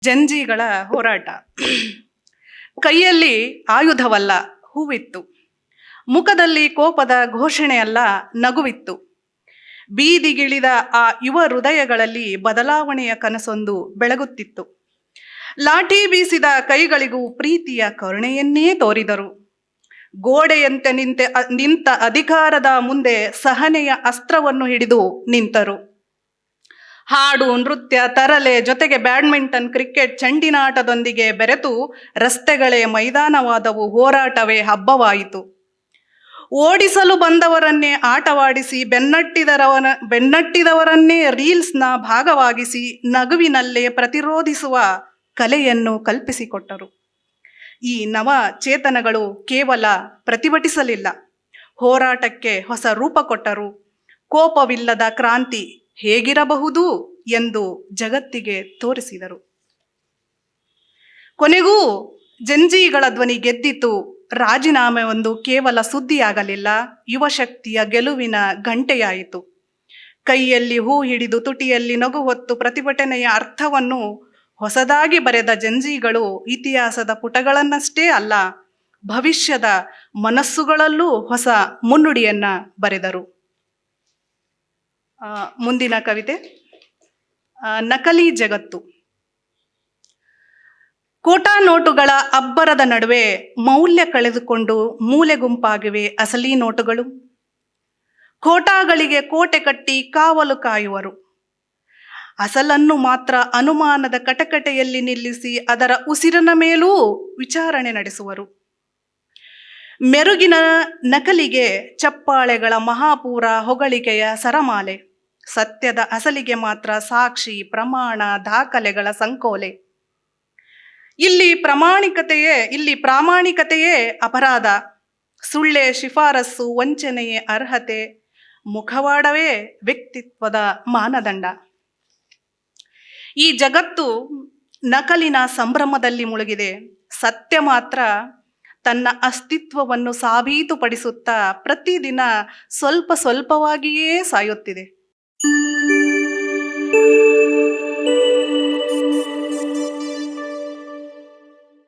ಜಂಜಿಗಳ ಹೋರಾಟ. ಕೈಯಲ್ಲಿ ಆಯುಧವಲ್ಲ, ಹೂವಿತ್ತು. ಮುಖದಲ್ಲಿ ಕೋಪದ ಘೋಷಣೆಯಲ್ಲ, ನಗುವಿತ್ತು. ಬೀದಿಗಿಳಿದ ಆ ಯುವ ಹೃದಯಗಳಲ್ಲಿ ಬದಲಾವಣೆಯ ಕನಸೊಂದು ಬೆಳಗುತ್ತಿತ್ತು. ಲಾಠಿ ಬೀಸಿದ ಕೈಗಳಿಗೂ ಪ್ರೀತಿಯ ಕರುಣೆಯನ್ನೇ ತೋರಿದರು. ಗೋಡೆಯಂತೆ ನಿಂತ ಅಧಿಕಾರದ ಮುಂದೆ ಸಹನೆಯ ಅಸ್ತ್ರವನ್ನು ಹಿಡಿದು ನಿಂತರು. ಹಾಡು, ನೃತ್ಯ, ತರಲೆ ಜೊತೆಗೆ ಬ್ಯಾಡ್ಮಿಂಟನ್, ಕ್ರಿಕೆಟ್, ಚೆಂಡಿನಾಟದೊಂದಿಗೆ ಬೆರೆತು ರಸ್ತೆಗಳೇ ಮೈದಾನವಾದವು. ಹೋರಾಟವೇ ಹಬ್ಬವಾಯಿತು. ಓಡಿಸಲು ಬಂದವರನ್ನೇ ಆಟವಾಡಿಸಿ, ಬೆನ್ನಟ್ಟಿದವರನ್ನೇ ರೀಲ್ಸ್ನ ಭಾಗವಾಗಿಸಿ, ನಗುವಿನಲ್ಲೇ ಪ್ರತಿರೋಧಿಸುವ ಕಲೆಯನ್ನು ಕಲ್ಪಿಸಿಕೊಟ್ಟರು. ಈ ನವ ಚೇತನಗಳು ಕೇವಲ ಪ್ರತಿಭಟಿಸಲಿಲ್ಲ, ಹೋರಾಟಕ್ಕೆ ಹೊಸ ರೂಪ ಕೊಟ್ಟರು. ಕೋಪವಿಲ್ಲದ ಕ್ರಾಂತಿ ಹೇಗಿರಬಹುದು ಎಂದು ಜಗತ್ತಿಗೆ ತೋರಿಸಿದರು. ಕೊನೆಗೂ ಜಂಜಿಗಳ ಧ್ವನಿ ಗೆದ್ದಿತು. ರಾಜೀನಾಮೆ ಒಂದು ಕೇವಲ ಸುದ್ದಿಯಾಗಲಿಲ್ಲ, ಯುವಶಕ್ತಿಯ ಗೆಲುವಿನ ಗಂಟೆಯಾಯಿತು. ಕೈಯಲ್ಲಿ ಹೂ ಹಿಡಿದು ತುಟಿಯಲ್ಲಿ ನಗು ಹೊತ್ತು ಪ್ರತಿಭಟನೆಯ ಅರ್ಥವನ್ನು ಹೊಸದಾಗಿ ಬರೆದ ಜಂಜಿಗಳು ಇತಿಹಾಸದ ಪುಟಗಳನ್ನಷ್ಟೇ ಅಲ್ಲ, ಭವಿಷ್ಯದ ಮನಸ್ಸುಗಳಲ್ಲೂ ಹೊಸ ಮುನ್ನುಡಿಯನ್ನ ಬರೆದರು. ಮುಂದಿನ ಕವಿತೆ, ನಕಲಿ ಜಗತ್ತು. ಕೋಟಾ ನೋಟುಗಳ ಅಬ್ಬರದ ನಡುವೆ ಮೌಲ್ಯ ಕಳೆದುಕೊಂಡು ಮೂಲೆ ಗುಂಪಾಗಿವೆ ಅಸಲಿ ನೋಟುಗಳು. ಖೋಟಾಗಳಿಗೆ ಕೋಟೆ ಕಟ್ಟಿ ಕಾವಲು ಕಾಯುವರು. ಅಸಲನ್ನು ಮಾತ್ರ ಅನುಮಾನದ ಕಟಕಟೆಯಲ್ಲಿ ನಿಲ್ಲಿಸಿ ಅದರ ಉಸಿರಿನ ಮೇಲೂ ವಿಚಾರಣೆ ನಡೆಸುವರು. ಮೆರುಗಿನ ನಕಲಿಗೆ ಚಪ್ಪಾಳೆಗಳ ಮಹಾಪೂರ, ಹೊಗಳಿಕೆಯ ಸರಮಾಲೆ. ಸತ್ಯದ ಅಸಲಿಗೆ ಮಾತ್ರ ಸಾಕ್ಷಿ, ಪ್ರಮಾಣ, ದಾಖಲೆಗಳ ಸಂಕೋಲೆ. ಇಲ್ಲಿ ಪ್ರಾಮಾಣಿಕತೆಯೇ ಅಪರಾಧ, ಸುಳ್ಳೇ ಶಿಫಾರಸ್ಸು, ವಂಚನೆಯೇ ಅರ್ಹತೆ, ಮುಖವಾಡವೇ ವ್ಯಕ್ತಿತ್ವದ ಮಾನದಂಡ. ಈ ಜಗತ್ತು ನಕಲಿನ ಸಂಭ್ರಮದಲ್ಲಿ ಮುಳುಗಿದೆ. ಸತ್ಯ ಮಾತ್ರ ತನ್ನ ಅಸ್ತಿತ್ವವನ್ನು ಸಾಬೀತುಪಡಿಸುತ್ತಾ ಪ್ರತಿದಿನ ಸ್ವಲ್ಪವಾಗಿಯೇ ಸಾಯುತ್ತಿದೆ.